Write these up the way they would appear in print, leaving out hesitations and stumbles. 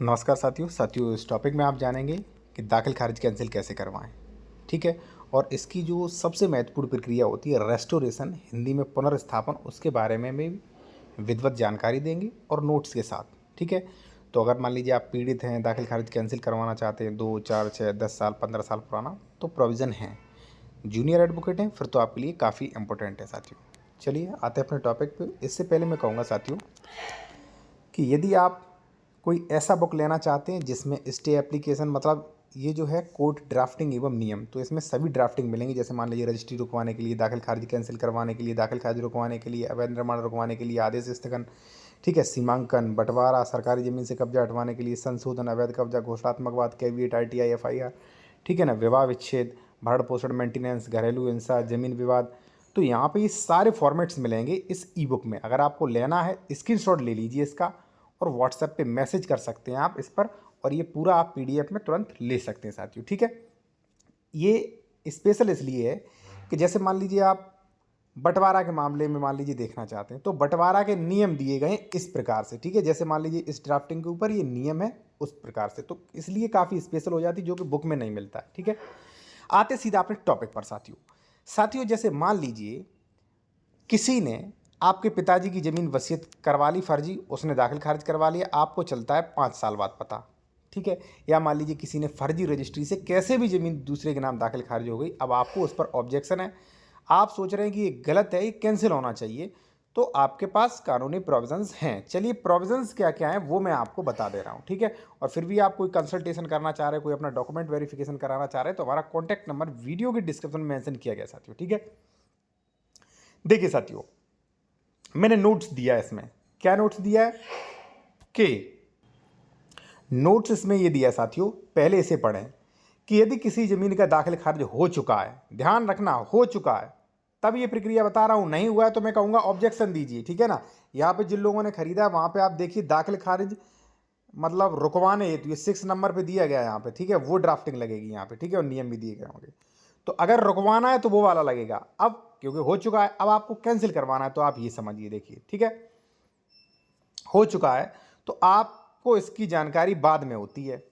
नमस्कार साथियों इस टॉपिक में आप जानेंगे कि दाखिल खारिज कैंसिल कैसे करवाएं। ठीक है। और इसकी जो सबसे महत्वपूर्ण प्रक्रिया होती है रेस्टोरेशन, हिंदी में पुनर्स्थापन, उसके बारे में भी विधिवत जानकारी देंगे और नोट्स के साथ। ठीक है। तो अगर मान लीजिए आप पीड़ित हैं, दाखिल खारिज कैंसिल करवाना चाहते हैं 2, 4, 6, 10 साल 15 साल पुराना, तो प्रोविज़न है। जूनियर एडवोकेट हैं फिर तो आपके लिए काफ़ी इंपॉर्टेंट है साथियों। चलिए आते हैं अपने टॉपिक पे। इससे पहले मैं कहूँगा साथियों कि यदि आप कोई ऐसा बुक लेना चाहते हैं जिसमें स्टे एप्लीकेशन, मतलब ये जो है कोर्ट ड्राफ्टिंग एवं नियम, तो इसमें सभी ड्राफ्टिंग मिलेंगी। जैसे मान लीजिए रजिस्ट्री रुकवाने के लिए, दाखिल खारिज कैंसिल करवाने के लिए, दाखिल खारिज रुकवाने के लिए, अवैध निर्माण रुकवाने के लिए, आदेश स्थगन, ठीक है, सीमांकन, बंटवारा, सरकारी ज़मीन से कब्जा हटवाने के लिए, संशोधन, अवैध कब्जा, घोषणात्मक वाद, कैविएट, ITI, FIR, ठीक है ना, विवाह विच्छेद, भरण पोषण, मेंटेनेंस, घरेलू हिंसा, जमीन विवाद। तो यहाँ पे ये सारे फॉर्मेट्स मिलेंगे इस ई बुक में। अगर आपको लेना है स्क्रीनशॉट ले लीजिए इसका और व्हाट्सएप पे मैसेज कर सकते हैं आप इस पर, और ये पूरा आप PDF में तुरंत ले सकते हैं साथियों। ठीक है। ये स्पेशल इसलिए है कि जैसे मान लीजिए आप बंटवारा के मामले में मान लीजिए देखना चाहते हैं, तो बंटवारा के नियम दिए गए हैं इस प्रकार से। ठीक है। जैसे मान लीजिए इस ड्राफ्टिंग के ऊपर ये नियम है उस प्रकार से, तो इसलिए काफ़ी स्पेशल हो जाती है, जो कि बुक में नहीं मिलता है। ठीक है। आते सीधा अपने टॉपिक पर साथियों, जैसे मान लीजिए किसी ने आपके पिताजी की ज़मीन वसीयत करवा ली फर्जी, उसने दाखिल खारिज करवा लिया, आपको चलता है 5 साल बाद पता। ठीक है। या मान लीजिए किसी ने फर्जी रजिस्ट्री से कैसे भी ज़मीन दूसरे के नाम दाखिल खारिज हो गई, अब आपको उस पर ऑब्जेक्शन है, आप सोच रहे हैं कि ये गलत है, ये कैंसिल होना चाहिए, तो आपके पास कानूनी प्रोविजंस हैं। चलिए प्रोविजंस क्या क्या हैं वो मैं आपको बता दे रहा हूँ। ठीक है। और फिर भी आप कोई कंसल्टेशन करना चाह रहे हैं, कोई अपना डॉक्यूमेंट वेरिफिकेशन कराना चाह रहे हैं, तो हमारा कॉन्टैक्ट नंबर वीडियो के डिस्क्रिप्शन में मेंशन किया गया साथियों। ठीक है। देखिए साथियों, मैंने नोट्स दिया है इसमें। क्या नोट्स दिया है कि नोट्स इसमें ये दिया है साथियों, पहले इसे पढ़ें कि यदि किसी जमीन का दाखिल खारिज हो चुका है, ध्यान रखना हो चुका है, तब ये प्रक्रिया बता रहा हूं, नहीं हुआ है तो मैं कहूंगा ऑब्जेक्शन दीजिए। ठीक है ना। यहां पे जिन लोगों ने खरीदा है वहां पे आप देखिए दाखिल खारिज मतलब रुकवाने हेतु ये 6 नंबर पे दिया गया है यहाँ पे। ठीक है। वो ड्राफ्टिंग लगेगी यहाँ पे। ठीक है। और नियम भी दिए गए होंगे। तो अगर रुकवाना है तो वो वाला लगेगा। अब क्योंकि हो चुका है, अब आपको कैंसिल करवाना है, तो आप ये समझिए। देखिए ठीक है, हो चुका है तो आपको इसकी जानकारी बाद में होती है।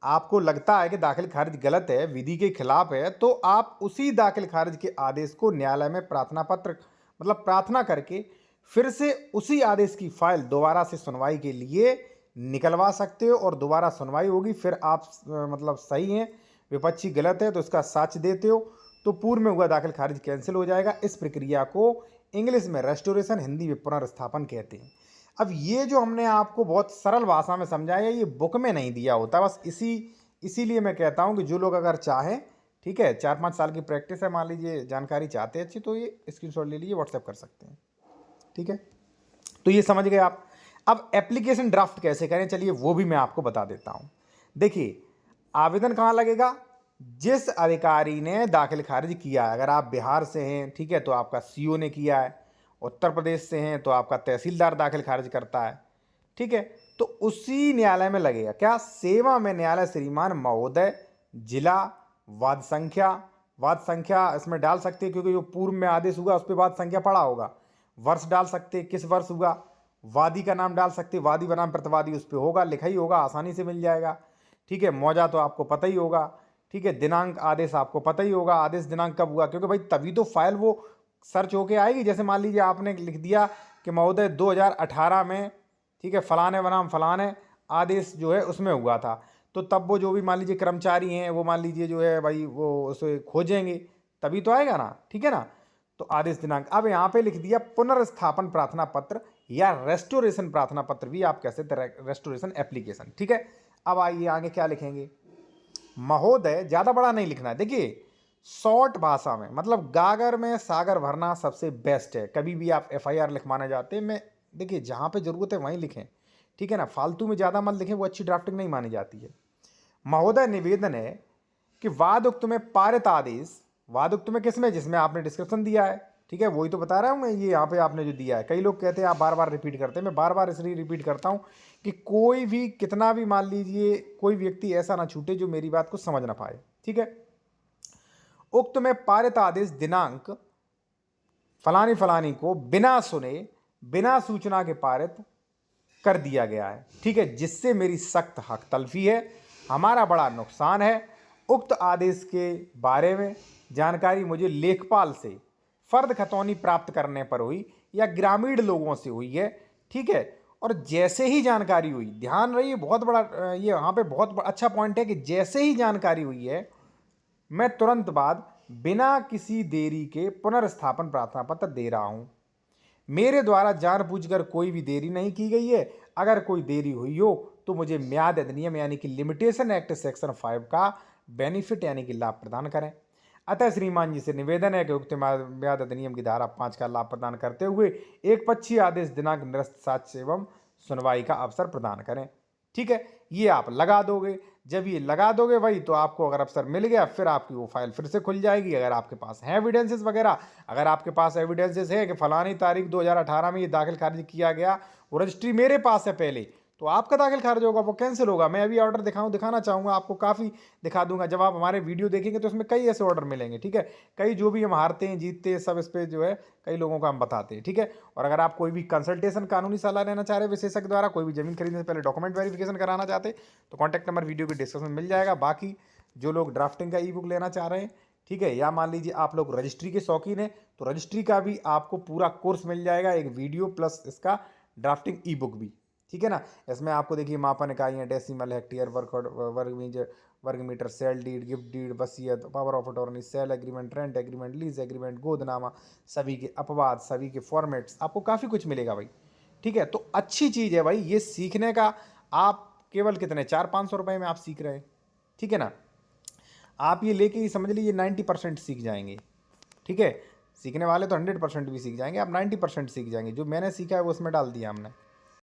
आपको लगता है कि दाखिल खारिज गलत है, विधि के खिलाफ है, तो आप उसी दाखिल खारिज के आदेश को न्यायालय में प्रार्थना पत्र मतलब प्रार्थना करके फिर से उसी आदेश की फाइल दोबारा से सुनवाई के लिए निकलवा सकते हो, और दोबारा सुनवाई होगी। फिर आप मतलब सही हैं, विपक्षी गलत है, तो इसका साक्ष्य देते हो, तो पूर्व में हुआ दाखिल खारिज कैंसिल हो जाएगा। इस प्रक्रिया को इंग्लिश में रेस्टोरेशन, हिंदी में पुनर्स्थापन कहते हैं। अब ये जो हमने आपको बहुत सरल भाषा में समझाया, ये बुक में नहीं दिया होता, बस इसीलिए मैं कहता हूँ कि जो लोग अगर चाहें, ठीक है, 4-5 साल की प्रैक्टिस है, मान लीजिए जानकारी चाहते हैं अच्छी, तो ये स्क्रीनशॉट ले लीजिए, व्हाट्सएप कर सकते हैं। ठीक है। तो ये समझ गए आप। अब एप्लीकेशन ड्राफ्ट कैसे करें, चलिए वो भी मैं आपको बता देता हूं। देखिए, आवेदन कहां लगेगा, जिस अधिकारी ने दाखिल खारिज किया है। अगर आप बिहार से हैं, ठीक है, तो आपका CO ने किया है। उत्तर प्रदेश से हैं तो आपका तहसीलदार दाखिल खारिज करता है। ठीक है। तो उसी न्यायालय में लगेगा। क्या, सेवा में न्यायालय श्रीमान महोदय, जिला, वाद संख्या इसमें डाल सकते हैं, क्योंकि जो पूर्व में आदेश हुआ उस पर वाद संख्या पड़ा होगा। वर्ष डाल सकते, किस वर्ष हुआ, वादी का नाम डाल सकते, वादी बनाम प्रतिवादी उस पर होगा, लिखा ही होगा, आसानी से मिल जाएगा। ठीक है। मौजा तो आपको पता ही होगा। ठीक है। दिनांक, आदेश आपको पता ही होगा, आदेश दिनांक कब हुआ, क्योंकि भाई तभी तो फाइल वो सर्च होके आएगी। जैसे मान लीजिए आपने लिख दिया कि महोदय 2018 में, ठीक है, फलाने बनाम फलाने आदेश जो है उसमें हुआ था, तो तब वो जो भी मान लीजिए कर्मचारी हैं वो मान लीजिए जो है भाई वो उसे खोजेंगे, तभी तो आएगा ना। ठीक है ना। तो आदेश दिनांक, अब यहाँ पे लिख दिया पुनर्स्थापन प्रार्थना पत्र, या रेस्टोरेशन प्रार्थना पत्र भी आप कह सकते हैं, रेस्टोरेशन एप्लीकेशन। ठीक है। अब आइए आगे क्या लिखेंगे। महोदय, ज्यादा बड़ा नहीं लिखना है। देखिए शॉर्ट भाषा में, मतलब गागर में सागर भरना सबसे बेस्ट है। कभी भी आप FIR लिखवाने जाते हैं, मैं देखिए जहां पे जरूरत है वहीं लिखें। ठीक है ना। फालतू में ज्यादा मत लिखें, वो अच्छी ड्राफ्टिंग नहीं मानी जाती है। महोदय, निवेदन है कि वादुक्त में पारित आदेश, वादुक्त में किसमें, जिसमें आपने डिस्क्रिप्शन दिया है। ठीक है। वही तो बता रहा हूं मैं, ये यहाँ पे आपने जो दिया है। कई लोग कहते हैं आप बार बार रिपीट करते हैं, मैं बार बार इसलिए रिपीट करता हूं कि कोई भी कितना भी मान लीजिए कोई व्यक्ति ऐसा ना छूटे जो मेरी बात को समझ ना पाए। ठीक है। उक्त में पारित आदेश दिनांक फलानी फलानी को बिना सुने, बिना सूचना के पारित कर दिया गया है, ठीक है, जिससे मेरी सख्त हक तलफी है, हमारा बड़ा नुकसान है। उक्त आदेश के बारे में जानकारी मुझे लेखपाल से फर्द खतौनी प्राप्त करने पर हुई या ग्रामीण लोगों से हुई है, ठीक है। और जैसे ही जानकारी हुई, ध्यान रहिए, बहुत बड़ा ये यहाँ पे बहुत अच्छा पॉइंट है कि जैसे ही जानकारी हुई है, मैं तुरंत बाद बिना किसी देरी के पुनर्स्थापन प्रार्थना पत्र दे रहा हूं। मेरे द्वारा जानबूझकर कोई भी देरी नहीं की गई है। अगर कोई देरी हुई हो तो मुझे म्याद अधिनियम यानी कि लिमिटेशन एक्ट सेक्शन 5 का बेनिफिट यानी कि लाभ प्रदान करें। अतः श्रीमान जी से निवेदन है कि उक्त म्याद अधिनियम की धारा 5 का लाभ प्रदान करते हुए एक पक्षीय आदेश दिनांक निरस्त साक्ष्य एवं सुनवाई का अवसर प्रदान करें। ठीक है, ये आप लगा दोगे। जब ये लगा दोगे भाई, तो आपको अगर अवसर मिल गया, फिर आपकी वो फाइल फिर से खुल जाएगी। अगर आपके पास है एविडेंसेस वगैरह, अगर आपके पास एविडेंसेस है कि फलानी तारीख 2018 में ये दाखिल खारिज किया गया, वो रजिस्ट्री मेरे पास है पहले, तो आपका दाखिल खारिज होगा, वो कैंसिल होगा। मैं अभी ऑर्डर दिखाना चाहूँगा आपको, काफ़ी दिखा दूंगा। जब आप हमारे वीडियो देखेंगे तो उसमें कई ऐसे ऑर्डर मिलेंगे, ठीक है। कई जो भी हम हारते हैं जीतते हैं सब इस पर जो है कई लोगों का हम बताते हैं, ठीक है। और अगर आप कोई भी कंसल्टेशन कानूनी सलाह लेना चाह रहे हैं विशेषज्ञ द्वारा, कोई भी जमीन खरीदने से पहले डॉक्यूमेंट वेरिफिकेशन कराना चाहते हैं, तो कॉन्टैक्ट नंबर वीडियो के डिस्क्रिप्शन में मिल जाएगा। बाकी जो लोग ड्राफ्टिंग का ई बुक लेना चाह रहे हैं, ठीक है, या मान लीजिए आप लोग रजिस्ट्री के शौकीन हैं, तो रजिस्ट्री का भी आपको पूरा कोर्स मिल जाएगा, एक वीडियो प्लस इसका ड्राफ्टिंग ई बुक भी, ठीक है ना। इसमें आपको देखिए मापन इकाइयाँ, डेसिमल, हेक्टेयर, वर्ग metre, sale deed, gift deed, वसीयत, power of attorney, sale agreement, rent agreement, lease agreement, गोदनामा, सभी के अपवाद, सभी के फॉर्मेट्स, आपको काफ़ी कुछ मिलेगा भाई, ठीक है। तो अच्छी चीज़ है भाई ये सीखने का। आप केवल कितने 400-500 रुपये में आप सीख रहे हैं, ठीक है ना। आप ये लेके ही समझ लीजिए 90% सीख जाएंगे, ठीक है। सीखने वाले तो 100% भी सीख जाएंगे, आप 90% सीख जाएंगे। जो मैंने सीखा है वो उसमें डाल दिया हमने।